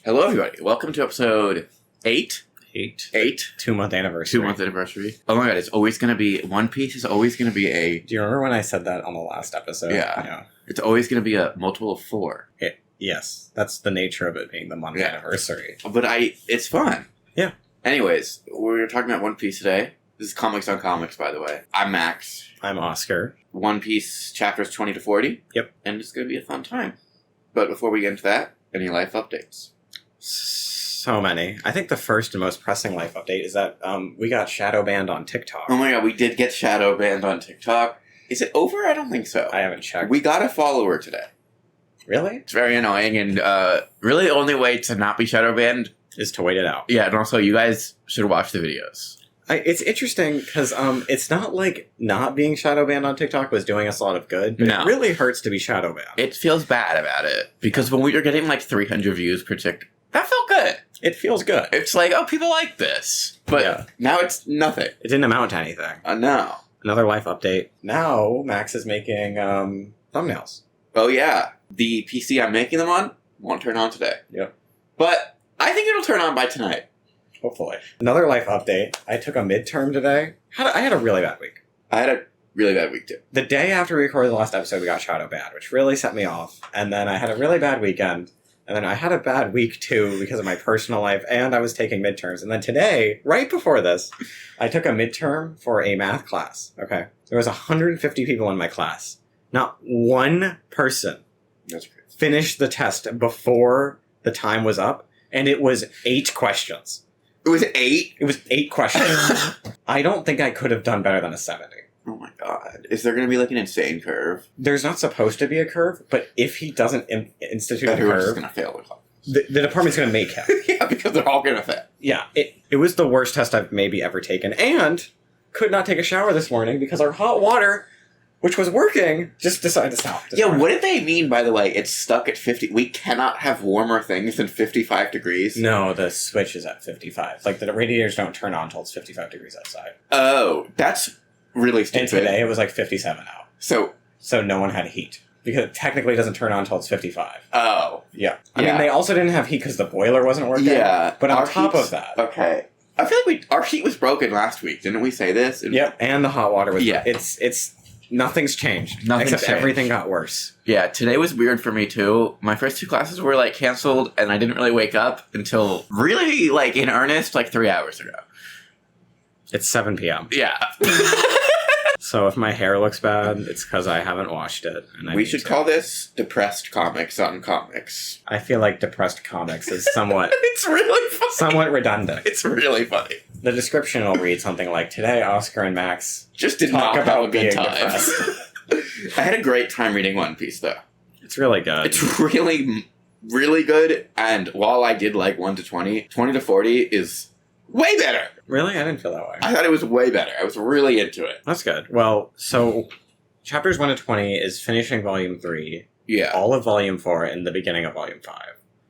Hello, everybody. Welcome to episode 8. 2-month anniversary. 2-month anniversary. Oh my god, it's always going to be... One Piece is always going to be a... Do you remember when I said that on the last episode? Yeah. It's always going to be a multiple of 4. Yes. That's the nature of it being the month anniversary. But it's fun. Yeah. Anyways, we're talking about One Piece today. This is Comics on Comics, by the way. I'm Max. I'm Oscar. One Piece chapters 20 to 40. Yep. And it's going to be a fun time. But before we get into that, any life updates? So many. I think the first and most pressing life update is that we got shadow banned on TikTok. Oh my god, we did get shadow banned on TikTok. Is it over? I don't think so. I haven't checked. We got a follower today. Really? It's very annoying, and really the only way to not be shadow banned is to wait it out. Yeah, and also you guys should watch the videos. It's interesting because it's not like not being shadow banned on TikTok was doing us a lot of good, but No. it really hurts to be shadow banned. It feels bad about it, because when we were getting like 300 views per TikTok, that felt good. It feels good. It's like, oh, people like this. But Yeah. now it's nothing. It didn't amount to anything. No. Another life update. Now Max is making thumbnails. Oh yeah, the PC I'm making them on won't turn on today. Yep. But I think it'll turn on by tonight. Hopefully. Another life update. I took a midterm today. I had a really bad week. I had a really bad week too. The day after we recorded the last episode, we got shadow banned, which really set me off. And then I had a really bad weekend. And then I had a bad week too because of my personal life, and I was taking midterms. And then today, right before this, I took a midterm for a math class. Okay. There was 150 people in my class. Not one person That's great. finished the test before the time was up, and it was 8 questions. It was 8? It was 8 questions. I don't think I could have done better than a 70. Oh my god. Is there going to be like an insane curve? There's not supposed to be a curve, but if he doesn't institute a Everyone's just curve, going to fail the class. the department's going to make him. Yeah, because they're all going to fail. Yeah, it was the worst test I've maybe ever taken, and could not take a shower this morning because our hot water, which was working, just decided to stop. this Yeah, morning. what did they mean, by the way? It's stuck at 50. We cannot have warmer things than 55 degrees. No, the switch is at 55. Like, the radiators don't turn on until it's 55 degrees outside. Oh, that's really stupid. And today it was like 57 out. So, So no one had heat. Because it technically doesn't turn on until it's 55. oh. Yeah. I Yeah. mean, they also didn't have heat because the boiler wasn't working. Yeah. But on our top heat's- of that. Okay. I feel like our heat was broken last week. Didn't we say this? Yep. And the hot water was. Yeah. It's nothing's changed. Nothing's except changed. everything got worse. Yeah, today was weird for me too. My first 2 classes were like canceled, and I didn't really wake up until really like in earnest like 3 hours ago. It's 7 p.m. Yeah. So if my hair looks bad, it's because I haven't washed it. And I We need should to. call this Depressed Comics on Comics. I feel like depressed comics is somewhat It's really funny. somewhat redundant. It's really funny. The description will read something like, "Today, Oscar and Max Just did talk not have a about good being time. depressed." I had a great time reading One Piece though. It's really good. It's really, really good. And while I did like 1 to 20, 20 to 40 is way better. Really? I didn't feel that way. I thought it was way better. I was really into it. That's good. Well, so chapters 1 to 20 is finishing Volume 3, Yeah. all of Volume 4, and the beginning of Volume 5.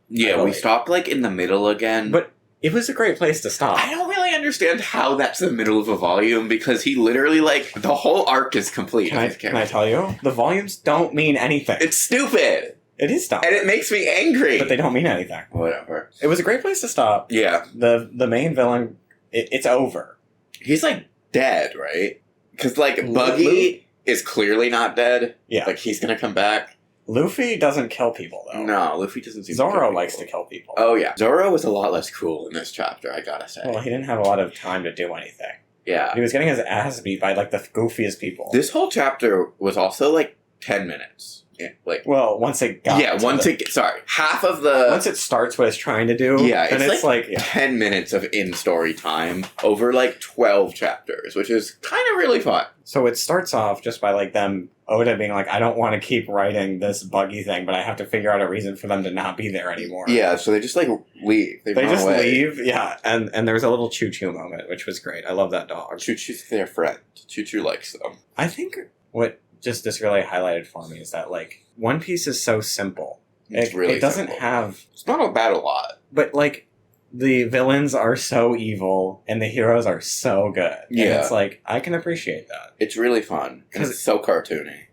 Yeah, we Really. stopped like in the middle again. But it was a great place to stop. I don't really understand how that's the middle of a volume because he literally like the whole arc is complete. Can of I, his can I character. tell you? The volumes don't mean anything. It's stupid It is dumb. and it makes me angry. But they don't mean anything. Whatever. It was a great place to stop. Yeah, The main villain, it's over. he's like dead, right? Because like Lu- Buggy is clearly not dead. Yeah. Like he's gonna come back. Luffy doesn't kill people, though. No, Luffy doesn't seem. Zoro to likes to kill people. Oh yeah, Zoro was a lot less cool in this chapter. I gotta say. Well, he didn't have a lot of time to do anything. Yeah. He was getting his ass beat by, like, the goofiest people. This whole chapter was also like 10 minutes. Yeah, like. Well, once it got Yeah, to once the- it sorry, half of the once it starts what it's trying to do, Yeah, then it's it's like, yeah. 10 minutes of in-story time over like 12 chapters, which is kind of really fun. So it starts off just by, like, them, Oda being like, I don't want to keep writing this Buggy thing, but I have to figure out a reason for them to not be there anymore. Yeah, so they just like leave. They run just away. leave, yeah, and there's a little Choo-Choo moment, which was great. I love that dog. Choo Choo's their friend. Choo Choo likes them. I think what just this really highlighted for me is that, like, One Piece is so simple. It's really it doesn't simple. have, It's not about a lot. but, like, the villains are so evil and the heroes are so good. And Yeah. it's like, I can appreciate that. It's really fun. And 'Cause- it's so cartoony.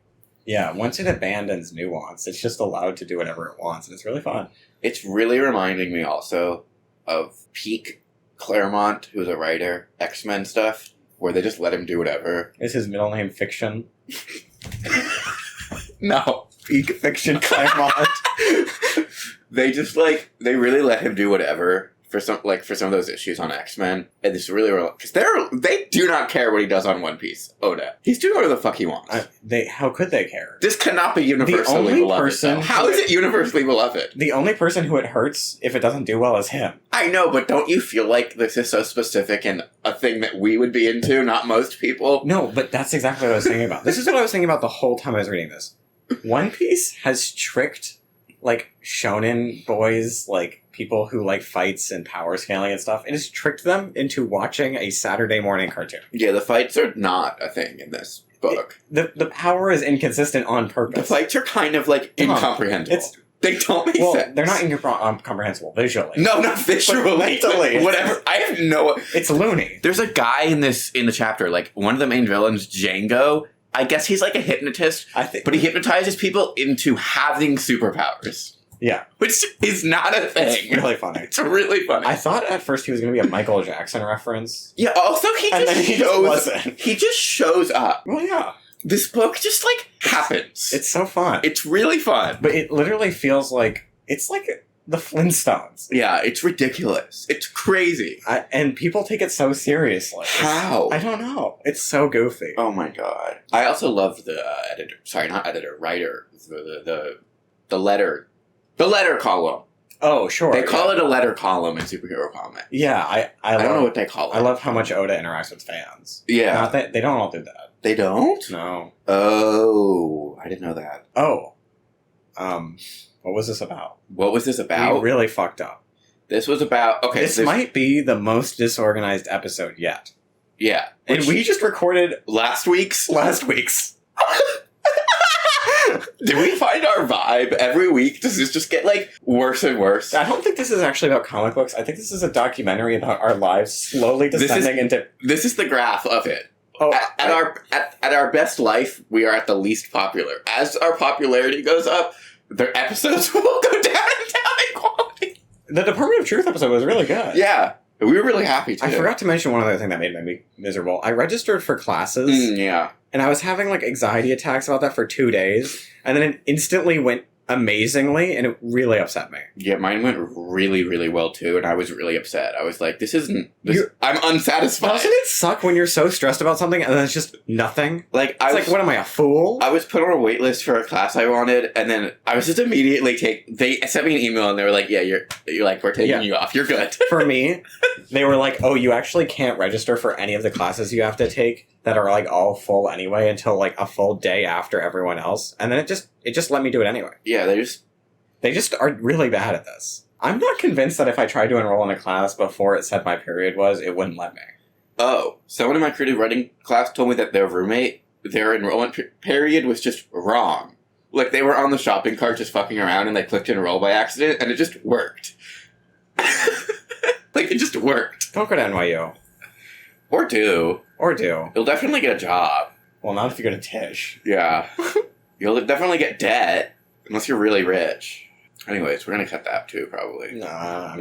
Yeah, once it abandons nuance, it's just allowed to do whatever it wants, and it's really fun. It's really reminding me also of peak Claremont, who's a writer, X-Men stuff, where they just let him do whatever. Is his middle name Fiction? No. Peak Fiction Claremont. They just, they really let him do whatever for some of those issues on X-Men. And it's really, because they do not care what he does on One Piece, Oda. He's doing whatever the fuck he wants. How could they care? This cannot be universally beloved. How is it universally beloved? The only person who it hurts if it doesn't do well is him. I know, but don't you feel like this is so specific and a thing that we would be into, not most people? No, but that's exactly what I was thinking about. This is what I was thinking about the whole time I was reading this. One Piece has tricked, shonen boys, people who like fights and power scaling and stuff. It has tricked them into watching a Saturday morning cartoon. Yeah, the fights are not a thing in this book. The power is inconsistent on purpose. The fights are kind of, incomprehensible. They don't make sense. They're not incomprehensible visually. No, not visually. Mentally. Whatever. I have no... It's loony. There's a guy in the chapter, one of the main villains, Django. I guess he's a hypnotist, but he hypnotizes people into having superpowers. Yeah. Which is not a thing. It's really funny. It's really funny. I thought at first he was going to be a Michael Jackson reference. Yeah, also he just shows up. Well, yeah. This book just, happens. It's so fun. It's really fun. But it literally feels it's like the Flintstones. Yeah, it's ridiculous. It's crazy. And people take it so seriously. How? I don't know. It's so goofy. Oh my god. I also love the writer. The letter column. Oh, sure. They call it a letter column in superhero comic. Yeah, I don't know what they call it. I love how much Oda interacts with fans. Yeah. Not that they don't all do that. They don't? No. Oh, I didn't know that. Oh. What was this about? What was this about? We really fucked up. This was about... Okay, this might be the most disorganized episode yet. Yeah. And we just recorded... Last week's? Last week's. Do we find our vibe every week? Does this just get, worse and worse? I don't think this is actually about comic books. I think this is a documentary about our lives slowly descending into... This is the graph of it. Oh, at our best life, we are at the least popular. As our popularity goes up, their episodes will go down and down in quality. The Department of Truth episode was really good. Yeah. We were really happy, too. I forgot to mention one other thing that made me miserable. I registered for classes. Yeah. And I was having, anxiety attacks about that for 2 days. And then it instantly went amazingly, and it really upset me. Yeah, mine went really, really well, too, and I was really upset. I was like, I'm unsatisfied. Doesn't it suck when you're so stressed about something, and then it's just nothing? What am I, a fool? I was put on a wait list for a class I wanted, and then I was just immediately they sent me an email, and they were like, yeah, we're taking you off. You're good. For me, they were like, oh, you actually can't register for any of the classes you have to take that are, all full anyway until, a full day after everyone else. And then it just let me do it anyway. Yeah, they just are really bad at this. I'm not convinced that if I tried to enroll in a class before it said my period was, it wouldn't let me. Oh, someone in my creative writing class told me that their enrollment period was just wrong. They were on the shopping cart just fucking around and they clicked enroll by accident and it just worked. It just worked. Don't go to NYU. Or do. You'll definitely get a job. Well, not if you go to Tisch. Yeah. You'll definitely get debt. Unless you're really rich. Anyways, we're gonna cut that too, probably. Nah.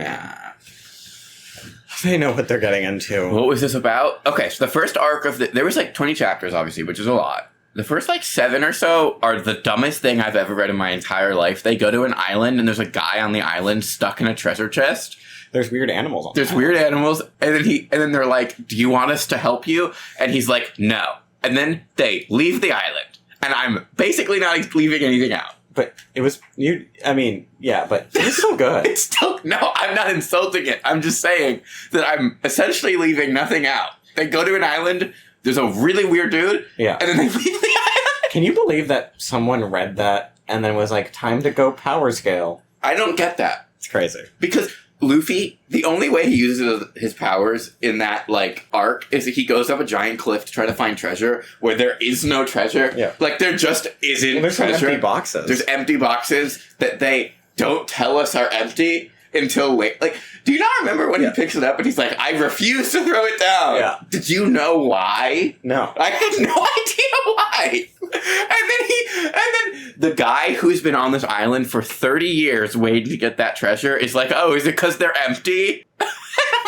They know what they're getting into. What was this about? Okay, so the first arc of there was 20 chapters, obviously, which is a lot. The first 7 or so are the dumbest thing I've ever read in my entire life. They go to an island and there's a guy on the island stuck in a treasure chest. There's weird animals on There's weird animals, and then they're like, do you want us to help you? And he's like, no. And then they leave the island. And I'm basically not leaving anything out. But it was, but it was still good. It's still, no, I'm not insulting it. I'm just saying that I'm essentially leaving nothing out. They go to an island, there's a really weird dude, yeah, and then they leave the island. Can you believe that someone read that and then was like, time to go power scale? I don't get that. It's crazy. Because Luffy, the only way he uses his powers in that, arc is that he goes up a giant cliff to try to find treasure where there is no treasure. Yeah. There just isn't there's treasure. Empty boxes. There's empty boxes that they don't tell us are empty. until late. Like, do you not remember when he picks it up and he's like, I refuse to throw it down? Yeah. Did you know why? No. I had no idea why. And then the guy who's been on this island for 30 years waiting to get that treasure is like, oh, is it because they're empty? I'm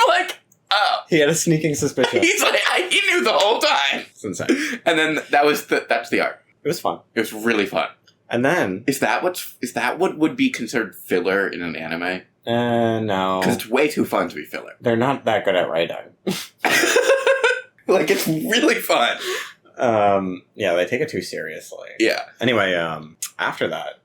like, oh. He had a sneaking suspicion. He's like, he knew the whole time. It's insane. And then that's the arc. It was fun. It was really fun. And then... Is that what would be considered filler in an anime? No. Because it's way too fun to be filler. They're not that good at writing. Like, it's really fun. Yeah, they take it too seriously. Yeah. Anyway, after that,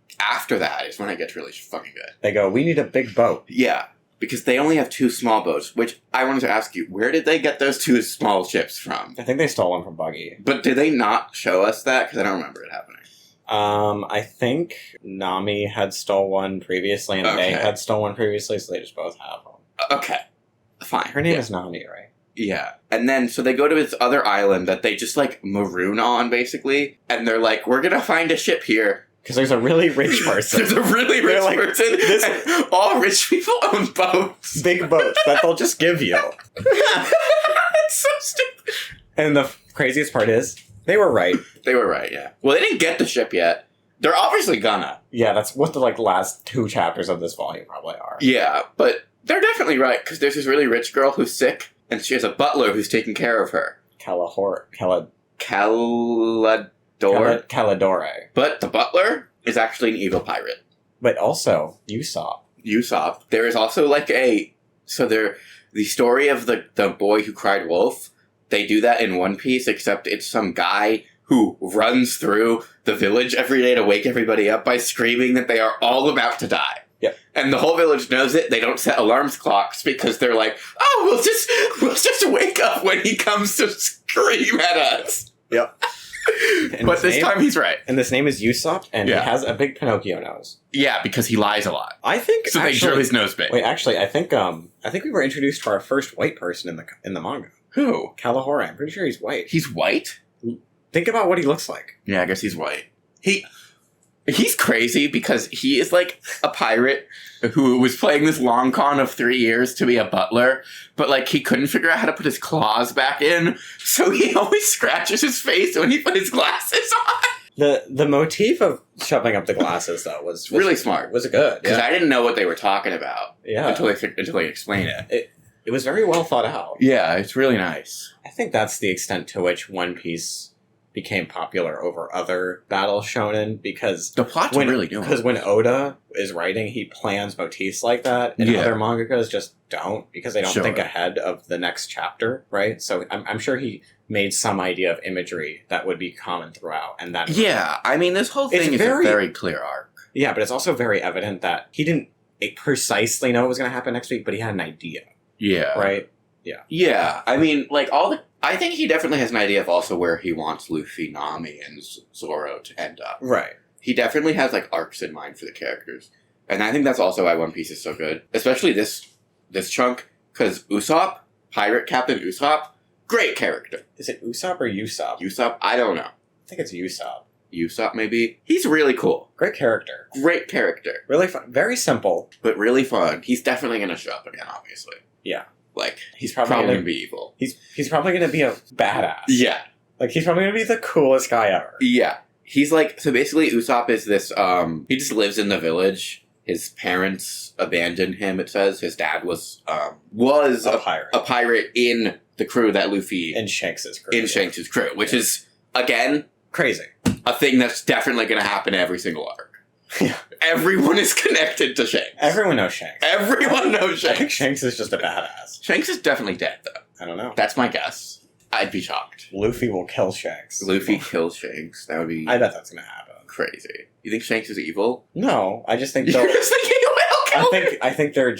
is when it gets really fucking good. they go, we need a big boat. Yeah. Because they only have 2 small boats, which I wanted to ask you, where did they get those 2 small ships from? I think they stole one from Buggy. But did they not show us that? Because I don't remember it happening. I think Nami had stole one previously, and they had stolen one previously, so they just both have them. Okay. Fine. Her name is Nami, right? Yeah. And then, so they go to this other island that they just, like, maroon on, basically. And they're like, we're gonna find a ship here. Because there's a really rich person. There's a really rich person. And all rich people own boats. Big boats that they'll just give you. It's so stupid. And the craziest part is, they were right. They were right, yeah. Well, they didn't get the ship yet. They're obviously gonna. Yeah, that's what the last 2 chapters of this volume probably are. Yeah, but they're definitely right, because there's this really rich girl who's sick, and she has a butler who's taking care of her. Caladore. But the butler is actually an evil pirate. But also, Usopp. There is also the story of the boy who cried wolf, they do that in One Piece, except it's some guy who runs through the village every day to wake everybody up by screaming that they are all about to die. Yep. And the whole village knows it. They don't set alarms clocks because they're like, oh, we'll just wake up when he comes to scream at us. Yep. But this time he's right. And this name is Usopp, and he has a big Pinocchio nose. Yeah, because he lies a lot. I think so. They drew his nose big. Wait, actually, I think we were introduced to our first white person in the manga. Who? Kalahora. I'm pretty sure he's white. He's white? Think about what he looks like. Yeah, I guess he's white. He's crazy because he is like a pirate who was playing this long con of 3 years to be a butler, but he couldn't figure out how to put his claws back in, so he always scratches his face when he put his glasses on. The motif of shoving up the glasses though was really smart. Was good because I didn't know what they were talking about. Yeah, until they explain it. It was very well thought out. Yeah, it's really nice. I think that's the extent to which One Piece became popular over other battle shonen, because the plot's really doing. Because when Oda is writing, he plans motifs like that, and other mangakas just don't, because they don't think ahead of the next chapter, right? So I'm sure he made some idea of imagery that would be common throughout, and that. Yeah, I mean, this whole thing is a very clear arc. Yeah, but it's also very evident that he didn't precisely know what was going to happen next week, but he had an idea. Yeah. Right? Yeah. Yeah. I mean, I think he definitely has an idea of also where he wants Luffy, Nami, and Zoro to end up. Right. He definitely has arcs in mind for the characters. And I think that's also why One Piece is so good. Especially this chunk, because Usopp, Pirate Captain Usopp, great character. Is it Usopp or Usopp? Usopp? I don't know. I think it's Usopp. Usopp, maybe? He's really cool. Great character. Great character. Really fun. Very simple. But really fun. He's definitely going to show up again, obviously. Yeah. He's probably going to be evil. He's probably going to be a badass. Yeah. He's probably going to be the coolest guy ever. Yeah. He's so basically Usopp is this, he just lives in the village. His parents abandoned him, it says. His dad was a pirate. A pirate in the crew that Luffy... In Shanks' crew. Shanks' crew, which is, again... Crazy. A thing that's definitely going to happen every single arc. Yeah. Everyone is connected to Shanks. Everyone knows Shanks. Everyone knows Shanks. I think Shanks is just a badass. Shanks is definitely dead, though. I don't know. That's my guess. I'd be shocked. Luffy will kill Shanks. Luffy kills Shanks. That would be... I bet that's going to happen. Crazy. You think Shanks is evil? No, I just think You're just thinking he will kill him? I think their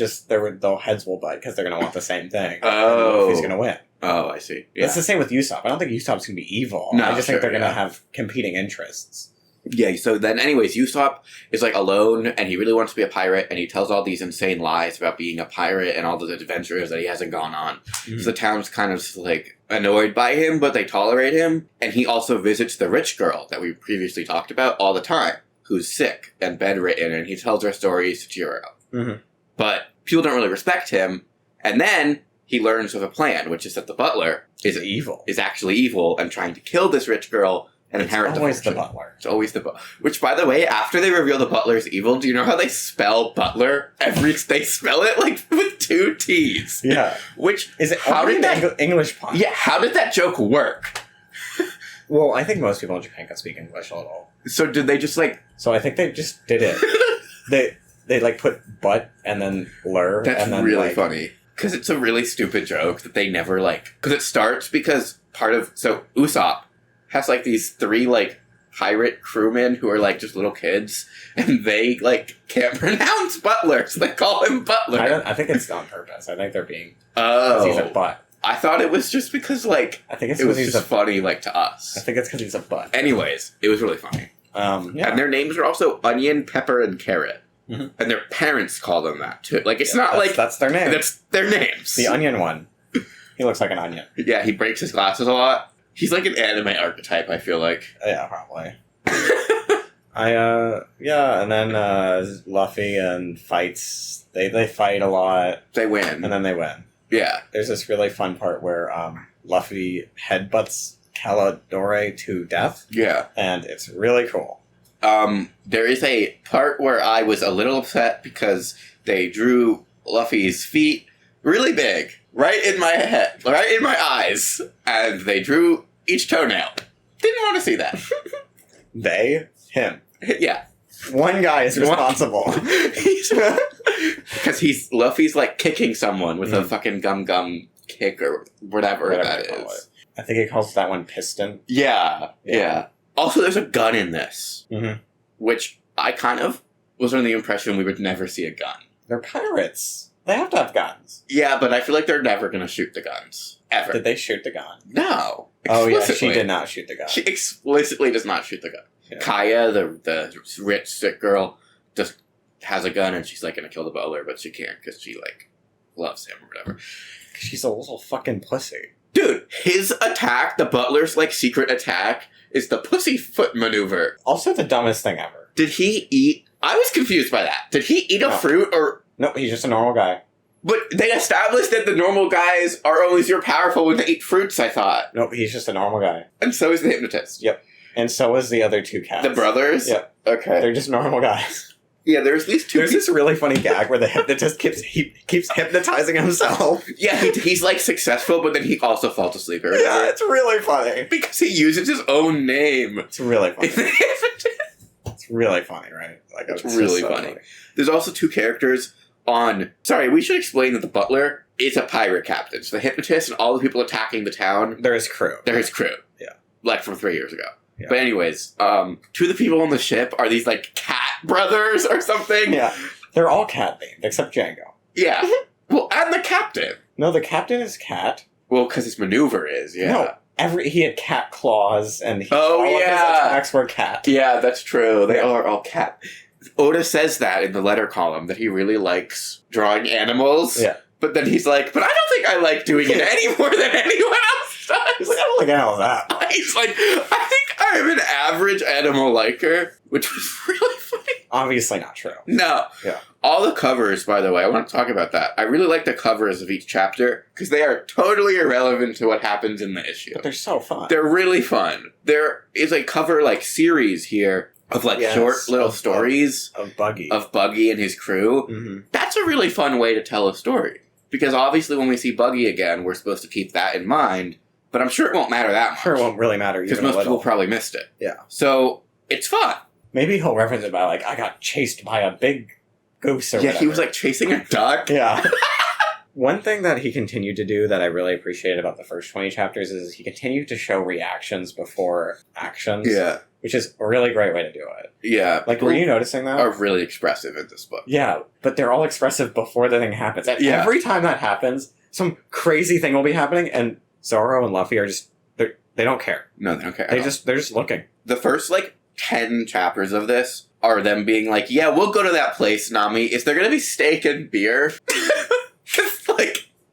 heads will butt because they're going to want the same thing. Oh. Luffy's going to win. Oh, I see. Yeah. It's the same with Usopp. I don't think Usopp's going to be evil. No, I just think they're going to have competing interests. Yeah, so then anyways, Usopp is alone, and he really wants to be a pirate, and he tells all these insane lies about being a pirate and all the adventures that he hasn't gone on. Mm-hmm. So the town's kind of annoyed by him, but they tolerate him, and he also visits the rich girl that we previously talked about all the time, who's sick and bedridden, and he tells her stories to cheer her up. Mm-hmm. But people don't really respect him. And then he learns of a plan, which is that the butler is actually evil and trying to kill this rich girl and inherit the fortune. It's always the butler. It's always the butler. Which, by the way, after they reveal the butler's evil, do you know how they spell butler? They spell it like with 2 T's. Yeah. Which is it? How did that English pun? Yeah. How did that joke work? Well, I think most people in Japan can speak English a little. So did they just like? So I think they just did it. they like put butt and then lur. That's and then, really like, funny because it's a really stupid joke that they never like. Because it starts because Usopp has like these 3 like pirate crewmen who are like just little kids, and they like can't pronounce butler, so they call him Butler. I think it's on purpose. I think they're being. Oh, He's a butt. I thought it was just because like I think it was just funny like to us. I think it's because he's a butt. Anyways, it was really funny. Yeah. And their names are also Onion, Pepper, and Carrot. Mm-hmm. And their parents call them that too. Like it's not like that's their name. That's their names. The onion one. He looks like an onion. Yeah, he breaks his glasses a lot. He's like an anime archetype, I feel like. Yeah, probably. And then Luffy and fights. They fight a lot. They win. And then they win. Yeah. There's this really fun part where Luffy headbutts Caladore to death. Yeah. And it's really cool. There is a part where I was a little upset because they drew Luffy's feet really big, right in my head, right in my eyes, and they drew each toenail. Didn't want to see that. Him. Yeah. One guy is responsible. Because Luffy's like kicking someone with a fucking gum kick or whatever that is. I think he calls that one piston. Yeah. Also, there's a gun in this, mm-hmm. which I kind of was under the impression we would never see a gun. They're pirates. They have to have guns. Yeah, but I feel like they're never going to shoot the guns. Ever. Did they shoot the gun? No. Oh, yeah, she did not shoot the gun. She explicitly does not shoot the gun. Yeah. Kaya, the rich, sick girl, just has a gun and she's like going to kill the butler, but she can't because she like loves him or whatever. She's a little fucking pussy. Dude, his attack, the butler's like secret attack, is the pussyfoot maneuver. Also the dumbest thing ever. Did he eat... I was confused by that. Did he eat a fruit or... No, he's just a normal guy. But they established that the normal guys are only super powerful when they eat fruits, I thought. Nope, he's just a normal guy. And so is the hypnotist. Yep. And so is the other 2 cats. The brothers? Yep. Okay. They're just normal guys. Yeah, there's these 2 There's this really funny gag where the hypnotist keeps hypnotizing himself. Yeah, he's like successful, but then he also falls asleep. Yeah, it's really funny. Because he uses his own name. It's really funny. It's really funny, right? Like, it's really so funny. There's also 2 characters on... Sorry, we should explain that the butler is a pirate captain. So the hypnotist and all the people attacking the town... They're his crew. They're his crew. Yeah. Like from 3 years ago. Yeah. But anyways, 2 of the people on the ship are these like cat brothers or something. Yeah. They're all cat themed, except Django. Yeah. Well, and the captain. No, the captain is cat. Well, because his maneuver is, yeah. No, he had cat claws, and all of his attacks were cat. Yeah, that's true. They are all cat. Oda says that in the letter column, that he really likes drawing animals. Yeah. But then he's like, but I don't think I like doing it any more than anyone else does. He's like, I don't like animals that. He's like, I think I'm an average animal liker, which was really funny. Obviously not true. No. Yeah. All the covers, by the way, I want to talk about that. I really like the covers of each chapter, because they are totally irrelevant to what happens in the issue. But they're so fun. They're really fun. There is a cover, like, series here of, like, short little stories. Of Buggy. Of Buggy and his crew. Mm-hmm. That's a really fun way to tell a story. Because obviously when we see Buggy again, we're supposed to keep that in mind. But I'm sure it won't matter that much. Sure, it won't really matter. Because most people probably missed it. Yeah. So, it's fun. Maybe he'll reference it by, like, I got chased by a big goose or whatever. He was, like, chasing a duck. Yeah. One thing that he continued to do that I really appreciated about the first 20 chapters is he continued to show reactions before actions. Yeah. Which is a really great way to do it. Yeah. Like, were you noticing that? Are really expressive in this book. Yeah, but they're all expressive before the thing happens. And every time that happens, some crazy thing will be happening, and Zoro and Luffy are just... They don't care. No, they don't care. They're just looking. The first, 10 chapters of this are them being like, yeah, we'll go to that place, Nami. Is there going to be steak and beer?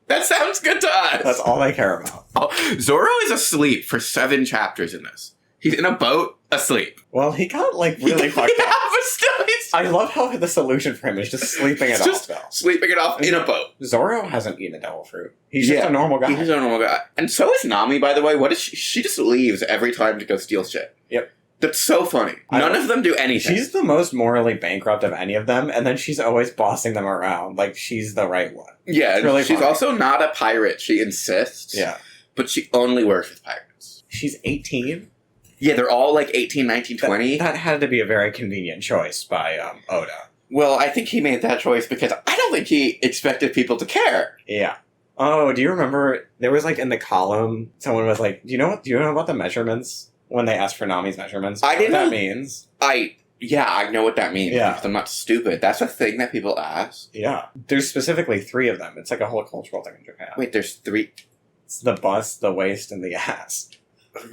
That sounds good to us. That's all they care about. Oh, Zoro is asleep for 7 chapters in this. He's in a boat, asleep. Well, he got, really fucked up. But I love how the solution for him is just sleeping it Just off, though. sleeping it off in a boat. Zoro hasn't eaten a devil fruit. He's just a normal guy. He's a normal guy. And so is Nami, by the way. What is she? She just leaves every time to go steal shit. Yep. That's so funny. None of them do anything. She's the most morally bankrupt of any of them, and then she's always bossing them around like she's the right one. Yeah, It's really she's funny. also not a pirate. She insists. Yeah. But she only works with pirates. She's 18. Yeah, they're all like 18, 19, 20. That had to be a very convenient choice by Oda. Well, I think he made that choice because I don't think he expected people to care. Yeah. Oh, do you remember there was like in the column someone was like, do you know about the measurements when they asked for Nami's measurements? I didn't know know- what that means. I know what that means. Yeah. Because I'm not stupid. That's a thing that people ask. Yeah. There's specifically 3 of them. It's like a whole cultural thing in Japan. Wait, there's 3. It's the bust, the waist, and the ass.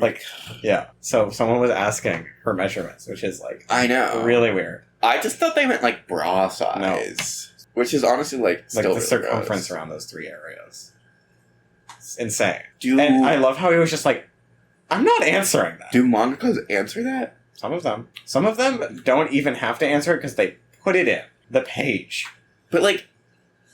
Like, yeah. So someone was asking her measurements, which is like I know. really weird. I just thought they meant like bra size. Which is honestly like Like still the really circumference gross. around those 3 areas. It's insane. Do And I love how he was just like, I'm not answering that. do mangakas answer that? Some of them. Some of them don't even have to answer it because they put it in the page. But like,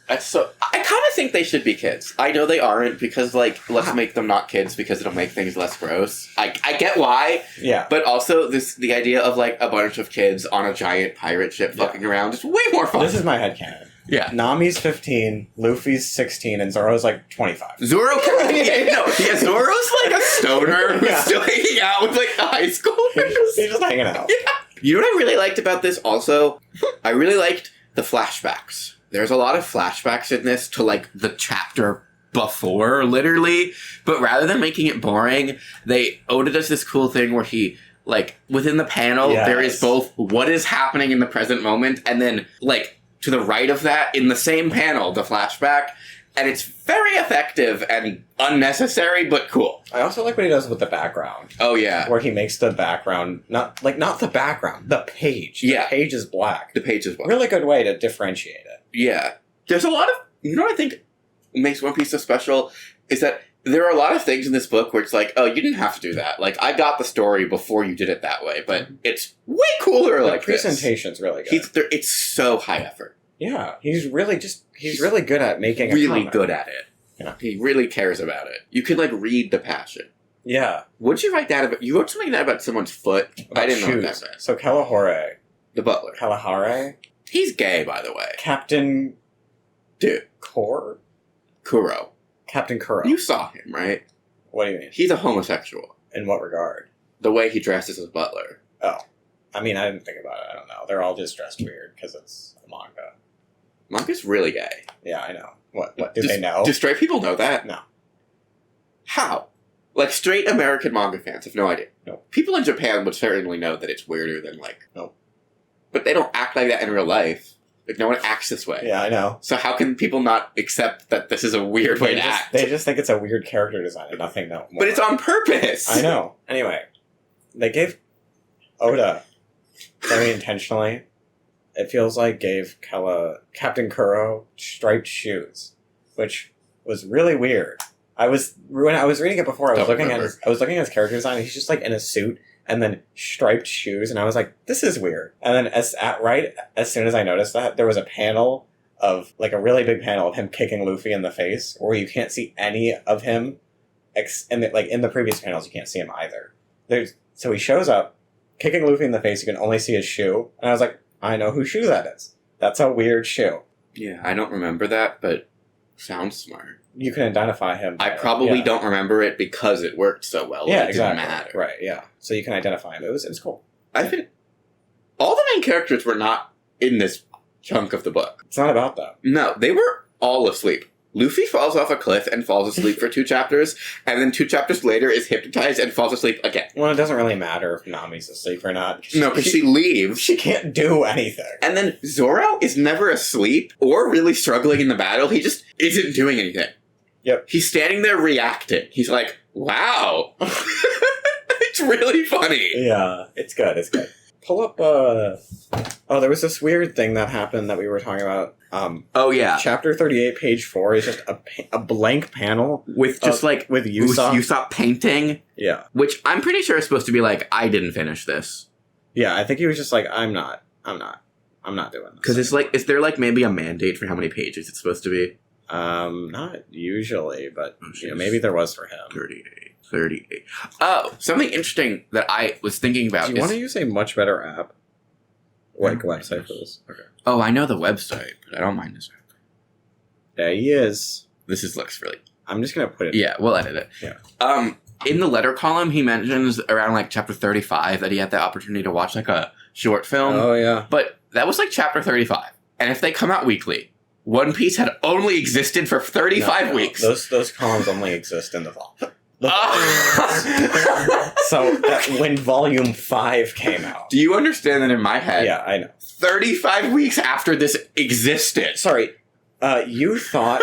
I kind of think they should be kids. I know they aren't because like let's make them not kids because it'll make things less gross. I get why, Yeah. but also the idea of like a bunch of kids on a giant pirate ship Yeah. fucking around is way more fun. This is my headcanon. Yeah. Nami's 15, Luffy's 16, and Zoro's like 25. Zoro Zoro's like a stoner who's Yeah. still hanging out with like the high schoolers. He's just hanging out. You know what I really liked about this also? I really liked the flashbacks. There's a lot of flashbacks in this to like the chapter before, literally. But rather than making it boring, Oda does this cool thing where he, like, within the panel, Yes. there is both what is happening in the present moment and then, like, to the right of that, in the same panel, the flashback. And it's very effective and unnecessary, but cool. I also like what he does with the background. Oh, yeah. Where he makes the background, not the background, the page. The Yeah. page is black. The page as well. Really good way to differentiate it. Yeah. There's a lot of, you know what I think makes One Piece so special is that there are a lot of things in this book where it's like, oh, you didn't have to do that. Like, I got the story before you did it that way, but it's way cooler The like this. presentation's really good. It's so high effort. Yeah, he's really good at making a Really comic. good at it. Yeah. He really cares about it. You can, like, read the passion. Yeah. What'd you write that about? You wrote something about someone's foot. I About didn't know what shoes. that meant. So The butler. Kalahari, He's gay, by the way. Captain Dude. Kuro? Kuro. Captain Kuro. You saw him, right? What do you mean? He's a homosexual. In what regard? The way he dresses as butler. Oh. I mean, I didn't think about it. I don't know. They're all just dressed weird because it's a manga. Manga's really gay. Yeah, I know. What do they know? Do straight people know that? No. How? Like, straight American manga fans have no idea. No. People in Japan would certainly know that it's weirder than, like... No. But they don't act like that in real life. Like, no one acts this way. Yeah, I know. So how can people not accept that this is a weird way to act? They just think it's a weird character design and nothing more. But it's on purpose! I know. Anyway, they gave Oda, very intentionally, it feels like gave Captain Kuro striped shoes, which was really weird. When I was reading it before, I was looking at his character design, and he's just like in a suit and then striped shoes, and I was like, this is weird. And then as soon as I noticed that, there was a panel of, like a really big panel of him kicking Luffy in the face, where you can't see any of him, in the previous panels, you can't see him either. So he shows up, kicking Luffy in the face, you can only see his shoe, and I was like, I know whose shoe that is. That's a weird shoe. Yeah, I don't remember that, but sounds smart. You can identify him. I probably don't remember it because it worked so well. Yeah, It exactly. didn't matter. Right, yeah. So you can identify him. It was cool. I think all the main characters were not in this chunk of the book. It's not about them. No, they were all asleep. Luffy falls off a cliff and falls asleep for 2 chapters, and then 2 chapters later is hypnotized and falls asleep again. Well, it doesn't really matter if Nami's asleep or not. No, because she leaves. She can't do anything. And then Zoro is never asleep or really struggling in the battle. He just isn't doing anything. Yep. He's standing there reacting. He's like, wow. It's really funny. Yeah, it's good. Pull up, oh, there was this weird thing that happened that we were talking about. Oh, yeah. Chapter 38, page 4 is just a blank panel With just like with Usopp. Usopp painting, Yeah. which I'm pretty sure is supposed to be like, I didn't finish this. Yeah, I think he was just like, I'm not I'm not doing this. Because it's like, is there like maybe a mandate for how many pages it's supposed to be? Not usually, but Oh, you know, maybe there was for him. 38. Oh, something interesting that I was thinking about. Do you want to use a much better app? Like website for this? Okay. Oh, I know the website, but I don't mind this app. There he is. Looks really. I'm just gonna put it. Yeah, we'll edit it. Yeah. In the letter column, he mentions around like chapter 35 that he had the opportunity to watch like a short film. Oh yeah. But that was like chapter 35. And if they come out weekly, One Piece had only existed for 35 No, weeks. Those columns only exist in the vault. Ah! So when Volume 5 came out. Do you understand that in my head? Yeah, I know. 35 weeks after this existed. Sorry, you thought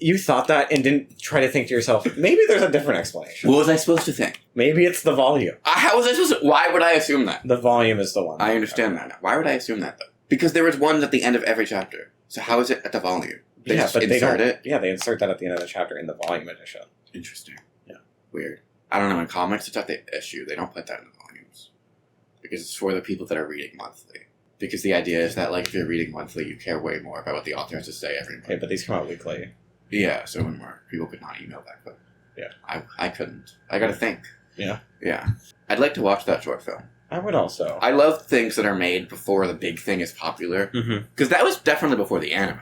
that and didn't try to think to yourself, maybe there's a different explanation. What was I supposed to think? Maybe it's the volume. How was I supposed to? Why would I assume that? The volume is the one. I understand that now. Why would I assume that though? Because there was one at the end of every chapter. So how is it at the volume? They Yeah, just but they insert don't. it? Yeah, they insert that at the end of the chapter in the volume edition. Interesting. Yeah. Weird. I don't know. In comics, it's at the issue. They don't put that in the volumes. Because it's for the people that are reading monthly. Because the idea is that, like, if you're reading monthly, you care way more about what the author has to say every month. Okay, but these come out weekly. Yeah, so when more people could not email that quick. Yeah. I couldn't. I gotta think. Yeah. Yeah. I'd like to watch that short film. I would also. I love things that are made before the big thing is popular. Mm-hmm. Because that was definitely before the anime.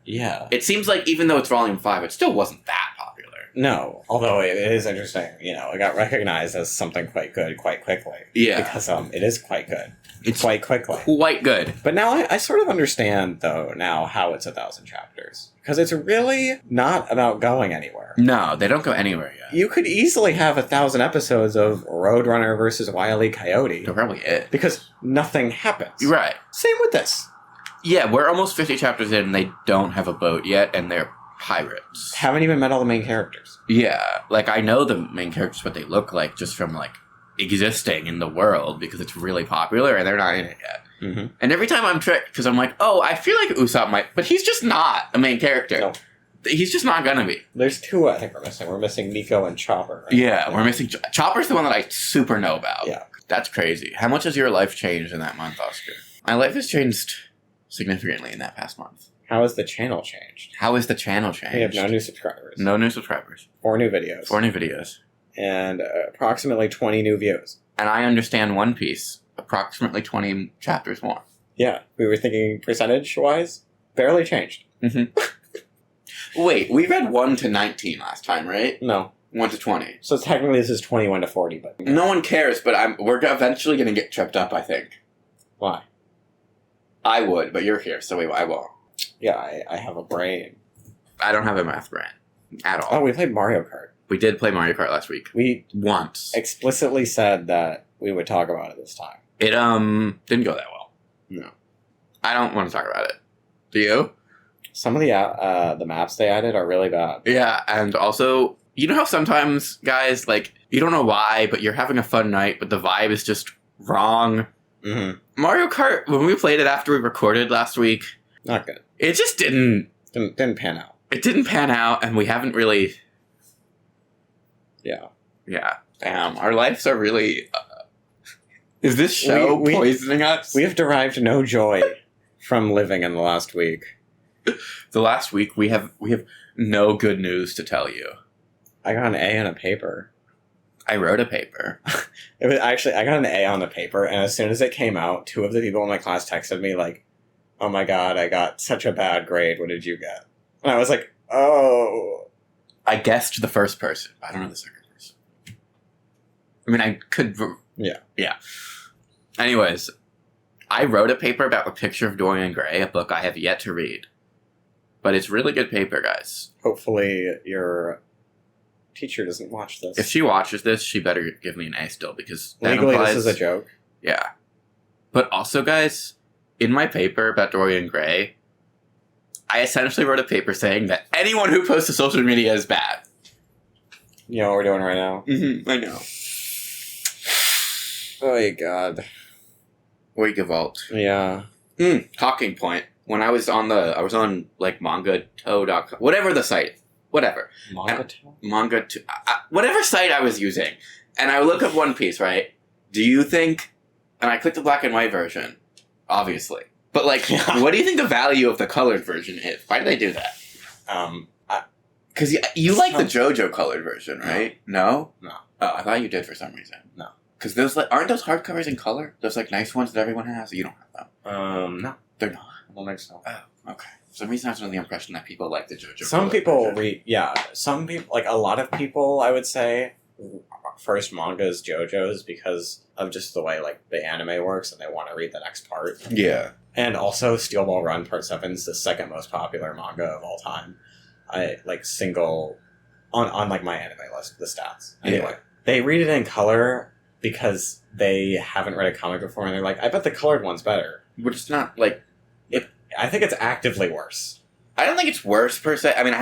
Yeah. It seems like even though it's volume 5, it still wasn't that popular. No, although it is interesting. You know, it got recognized as something quite good quite quickly. Yeah. Because it is quite good. It's Quite quickly. quite good. But now I sort of understand, though, now how it's 1,000 chapters. Because it's really not about going anywhere. No, they don't go anywhere yet. You could easily have 1,000 episodes of Roadrunner versus Wile E. Coyote. They're probably it. Because nothing happens. You're right. Same with this. Yeah, we're almost 50 chapters in and they don't have a boat yet and they're pirates. Haven't even met all the main characters. Yeah, like I know the main characters, what they look like just from like existing in the world because it's really popular and they're not in it yet. Mm-hmm. And every time I'm tricked because I'm like, oh, I feel like Usopp might, but he's just not a main character. No. He's just not gonna be. There's two I think we're missing. We're missing Nico and Chopper. Right? Yeah, we're missing Chopper's the one that I super know about. Yeah. That's crazy. How much has your life changed in that month, Oscar? My life has changed significantly in that past month. How has the channel changed? How is the channel changed? We have no new subscribers. No new subscribers. 4 new videos. 4 new videos. And approximately 20 new views. And I understand One Piece approximately 20 chapters more. Yeah. We were thinking percentage-wise, barely changed. Wait, we read 1 to 19 last time, right? No. 1 to 20. So technically this is 21 to 40, but... No one cares, but we're eventually going to get tripped up, I think. Why? I would, but you're here, so I won't. Yeah, I have a brain. I don't have a math brain at all. Oh, we played Mario Kart. We did play Mario Kart last week. We Once. explicitly said that we would talk about it this time. It didn't go that well. No. I don't want to talk about it. Do you? Some of the maps they added are really bad. Yeah, and also, you know how sometimes, guys, like, you don't know why, but you're having a fun night, but the vibe is just wrong? Mm-hmm. Mario Kart, when we played it after we recorded last week, Not good. it just didn't Pan out. It didn't pan out, and we haven't really... Yeah. Yeah. Damn, our lives are really... is this show We- poisoning us? We have derived no joy from living in the last week. The last week, we have no good news to tell you. I got an A on a paper. I wrote a paper. It was actually, I got an A on the paper, and as soon as it came out, 2 of the people in my class texted me like, "Oh my god, I got such a bad grade. What did you get?" And I was like, "Oh." I guessed the first person. I don't know the second person. I mean, I could... Yeah. Yeah. Anyways, I wrote a paper about the picture of Dorian Gray, a book I have yet to read. But it's really good paper, guys. Hopefully your teacher doesn't watch this. If she watches this, she better give me an A still, because that Legally, implies, this is a joke. Yeah. But also, guys, in my paper about Dorian Gray, I essentially wrote a paper saying that anyone who posts to social media is bad. You know what we're doing right now? Mm-hmm, I know. Oh, my god. Oigavault. Yeah. Talking point. When I was on like mangatow.com, whatever the site, whatever. Whatever site I was using. And I look up One Piece, right? Do you think, and I clicked the black and white version, obviously. But, like, Yeah. what do you think the value of the colored version is? Why do they do that? Because you like the JoJo colored version, right? No? No. Oh, I thought you did for some reason. No. Because those, like, aren't those hardcovers in color? Those, like, nice ones that everyone has? You don't have them. No. They're not. I don't think so. Oh, okay. For some reason I was under the impression that people like the JoJo Some colored people version. read, some people, like a lot of people, I would say, first manga is JoJo's because of just the way, like, the anime works and they want to read the next part. Yeah. And also, Steel Ball Run Part 7 is the second most popular manga of all time. On like, my anime list, the stats. Anyway, They read it in color because they haven't read a comic before and they're like, I bet the colored one's better. Which is not, like... I think it's actively worse. I don't think it's worse, per se. I mean,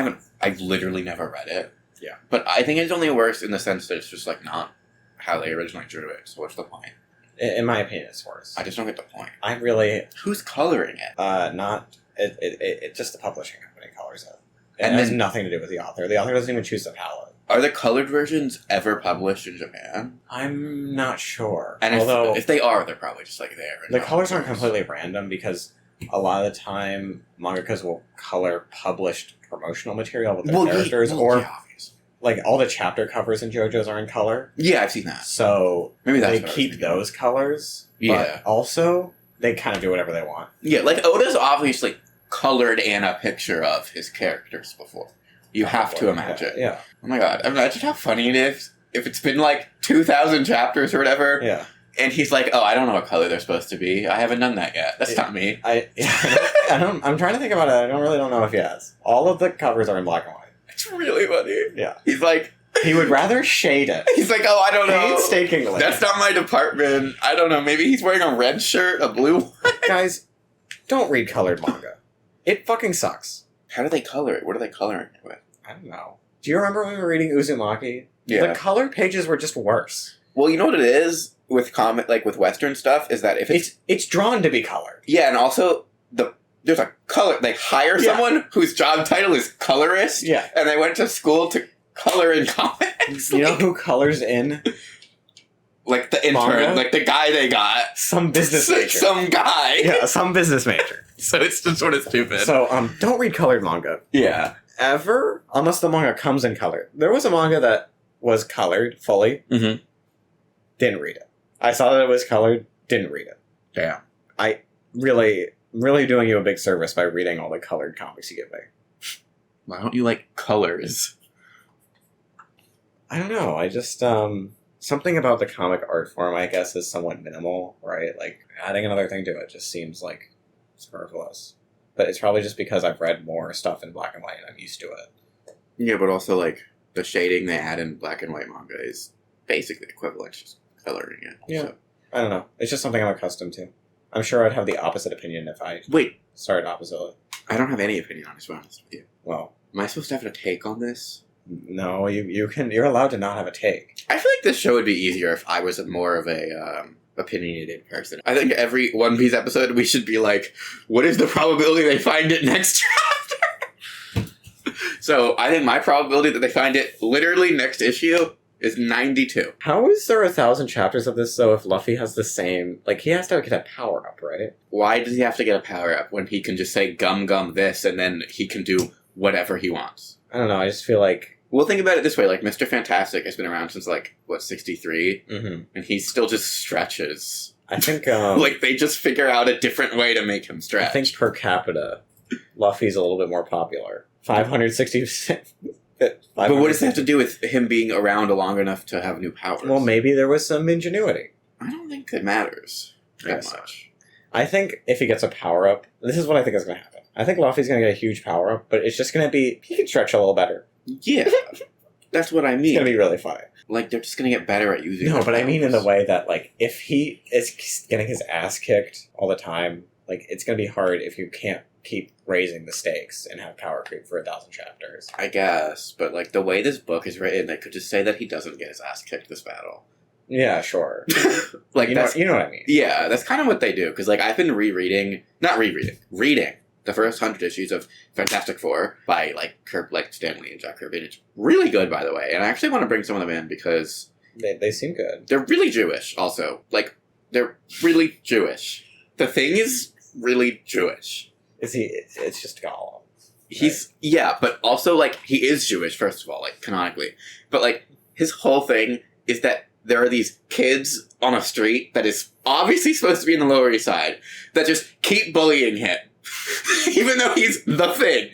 I've literally never read it. Yeah. But I think it's only worse in the sense that it's just, like, not how they originally drew it. So what's the point? In my opinion, it's worse. I just don't get the point. I really... Who's coloring it? It just the publishing company colors it. And It has then- nothing to do with the author. The author doesn't even choose the palette. Are the colored versions ever published in Japan? I'm not sure. And Although if they are, they're probably just, like, there. the colors aren't completely random because a lot of the time mangakas will color published promotional material with their characters, or yeah, obviously. like all the chapter covers in JoJo's are in color. Yeah, I've seen that. So Maybe that's they what I was keep thinking. those colors. Yeah. But also they kind of do whatever they want. Yeah, like, Oda's obviously colored in a picture of his characters before. You have to imagine. Yeah. Oh my god, imagine how funny it is if it's been, like, 2,000 chapters or whatever, Yeah. and he's like, oh, I don't know what color they're supposed to be. I haven't done that yet. That's Yeah. not me. I'm trying to think about it. I don't know if he has. All of the covers are in black and white. It's really funny. Yeah. He's like, He would rather shade it. oh, I don't know. Painstakingly. That's not my department. I don't know. Maybe he's wearing a red shirt, a blue one. Guys, don't read colored manga. It fucking sucks. How do they color it? What are they coloring it with? I don't know. Do you remember when we were reading Uzumaki? Yeah. The colored pages were just worse. Well, you know what it is with with Western stuff is that if It's drawn to be colored. yeah, and also there's a color. They hire Yeah. someone whose job title is colorist, Yeah. and they went to school to color in comics. You know who colors in? like the intern, Manga? like the guy they got, Some business major. some guy. Yeah, some business major. So it's just sort of stupid. So, don't read colored manga. yeah. Ever, unless the manga comes in color. There was a manga that was colored fully. Mm-hmm. Didn't read it. I saw that it was colored. Didn't read it. Yeah. Really doing you a big service by reading all the colored comics you give me. Why don't you like colors? I don't know. I just something about the comic art form, I guess, is somewhat minimal, right? Like adding another thing to it just seems like superfluous. But it's probably just because I've read more stuff in black and white and I'm used to it. Yeah, but also like the shading they add in black and white manga is basically equivalent to just coloring it. Yeah. So. I don't know. It's just something I'm accustomed to. I'm sure I'd have the opposite opinion if I Wait, started oppositely. I don't have any opinion on this, to be honest with you. Well, Am I supposed to have a take on this? no, you're allowed to not have a take. I feel like this show would be easier if I was more of a opinionated person. I think every One Piece episode we should be like, what is the probability they find it next chapter? So I think my probability that they find it literally next issue is 92. How is there 1,000 chapters of this though if Luffy has the same, like he has to get a power up, right? Why does he have to get a power up when he can just say gum gum this and then he can do whatever he wants? I don't know, I just feel like Well, think about it this way. Like, Mr. Fantastic has been around since, 63? And he still just stretches. I think Like, they just figure out a different way to make him stretch. I think per capita Luffy's a little bit more popular. 560 But what does that have to do with him being around long enough to have new powers? Well, maybe there was some ingenuity. I don't think it matters that Guess so. much. I think if he gets a power up, this is what I think is going to happen. I think Luffy's going to get a huge power up, but it's just going to be, he can stretch a little better. Yeah. That's what I It's mean. going to be really funny. Like, they're just going to get better at using No, their but I mean in the powers. way that, like, if he is getting his ass kicked all the time, like, it's going to be hard if you can't keep raising the stakes and have power creep for 1,000 chapters. I guess, but, the way this book is written, they could just say that he doesn't get his ass kicked this battle. Yeah, sure. Like, that's... you know what I mean. Yeah, that's kind of what they do. Because, I've been reading the first 100 issues of Fantastic Four by, Stan Lee and Jack Kirby. And it's really good, by the way. And I actually want to bring some of them in because They seem good. they're really Jewish, also. They're really Jewish. the Thing is really Jewish. Is he? It's just Gollum. He's yeah, but also like he is Jewish first of all, like canonically. But like his whole thing is that there are these kids on a street that is obviously supposed to be in the Lower East Side that just keep bullying him, even though he's the Thing.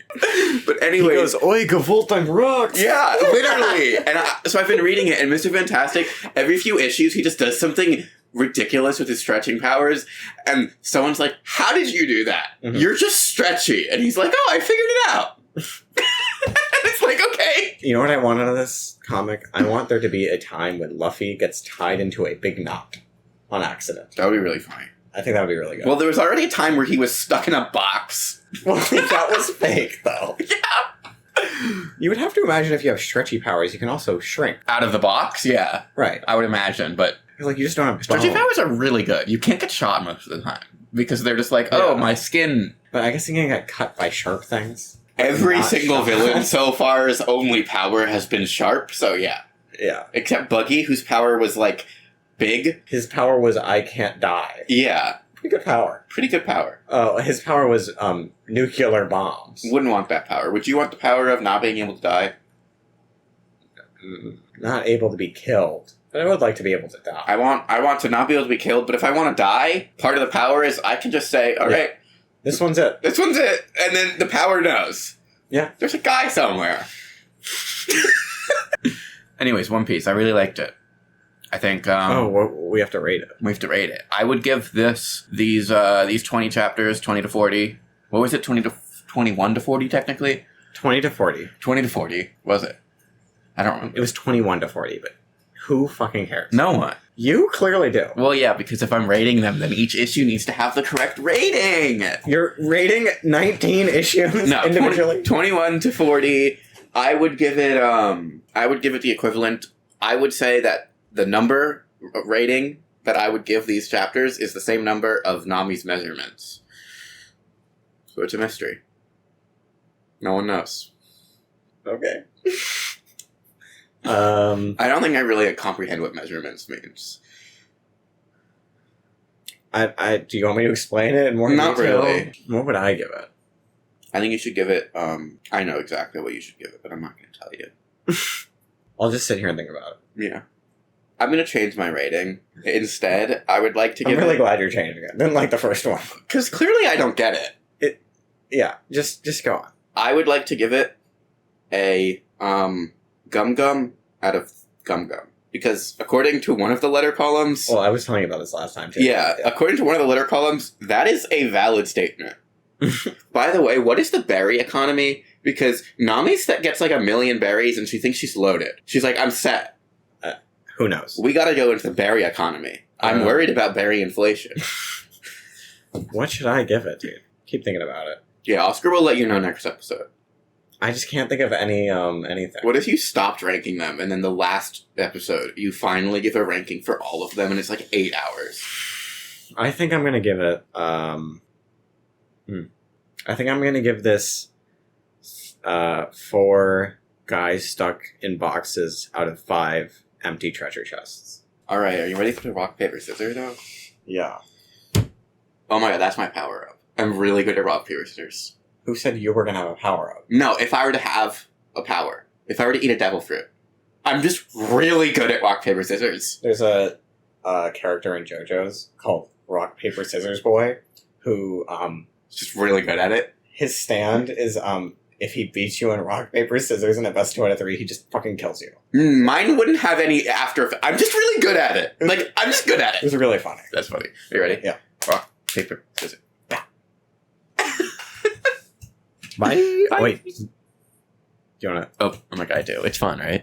But anyway, He goes, "Oi, Gavultang rocks!" yeah, literally. And so I've been reading it, and Mr. Fantastic, every few issues, he just does something ridiculous with his stretching powers, and someone's like, "How did you do that? Mhm. You're just stretchy." And he's like, "Oh, I figured it out." And it's like, okay. You know what I want out of this comic? I want there to be a time when Luffy gets tied into a big knot on accident. That would be really funny. I think that would be really good. Well, there was already a time where he was stuck in a box. Well, that was fake, though. Yeah. You would have to imagine if you have stretchy powers, you can also shrink. Out of the box, yeah. Right. I would imagine, but Like, you just don't have stretchy bone. powers are really good. You can't get shot most of the time because they're just like, oh, Yeah. my skin. But I guess you can get cut by sharp things. Every Not single shot. villain so far's only power has been sharp, so yeah. Yeah. Except Buggy, whose power was like big. His power was I can't die. Yeah, Pretty good power. pretty good power. Oh, his power was nuclear bombs. Wouldn't want that power. Would you want the power of not being able to die? Not able to be killed. But I would like to be able to die. I want to not be able to be killed, but if I want to die, part of the power is I can just say, all Yeah. right, This one's it. this one's it, and then the power knows. Yeah. There's a guy somewhere. Anyways, One Piece. I really liked it. I think We have to rate it. we have to rate it. I would give these 20 chapters 20 to 40. What was it? 21 to 40 technically? 20 to 40. 20 to 40 was it? I don't It remember. was 21 to 40, but who fucking cares? No one. You clearly do. Well, yeah, because if I'm rating them, then each issue needs to have the correct rating. You're rating 19 issues No, individually? 21 to 40. I would give it the equivalent. I would say that the number rating that I would give these chapters is the same number of Nami's measurements. So it's a mystery. No one knows. Okay. I don't think I really comprehend what measurements means. Do you want me to explain it in more Not detail? really. What would I give it? I think you should give it, I know exactly what you should give it, but I'm not going to tell you. I'll just sit here and think about it. Yeah. I'm going to change my rating. Instead, I would like to I'm give really it... glad you're changing it. Didn't like the first one. Because clearly I don't get it. Yeah, just go on. I would like to give it a Gum Gum out of Gum Gum. Because according to one of the letter columns... Well, I was telling you about this last time, too. yeah, according to one of the letter columns, that is a valid statement. By the way, what is the berry economy? Because Nami's that gets like 1 million berries and she thinks she's loaded. She's like, I'm set. Who knows? We gotta go into the berry economy. I'm worried about berry inflation. What should I give it, dude? Keep thinking about it. Yeah, Oscar will let you know next episode. I just can't think of anything. What if you stopped ranking them and then the last episode you finally give a ranking for all of them and it's like 8 hours? I think I'm gonna give it. I think I'm gonna give this 4 guys stuck in boxes out of 5 empty treasure chests. Alright, are you ready for the rock, paper, scissors though? Yeah. Oh my god, that's my power up. I'm really good at rock, paper, scissors. Who said you were gonna have a power up? No, if I were to have a power, if I were to eat a devil fruit, I'm just really good at rock, paper, scissors. There's a character in JoJo's called Rock Paper Scissors Boy, who Just really good at it. his stand is if he beats you in rock paper scissors and at best 2 out of 3, he just fucking kills you. Mine wouldn't have any after effect. I'm just really good at it. Like, I'm just good at It it. was really funny. That's funny. Are you ready? Yeah. Rock, paper, scissors. Bye. Bye. Wait. Do you wanna? Oh my god, I do. It's fun, right?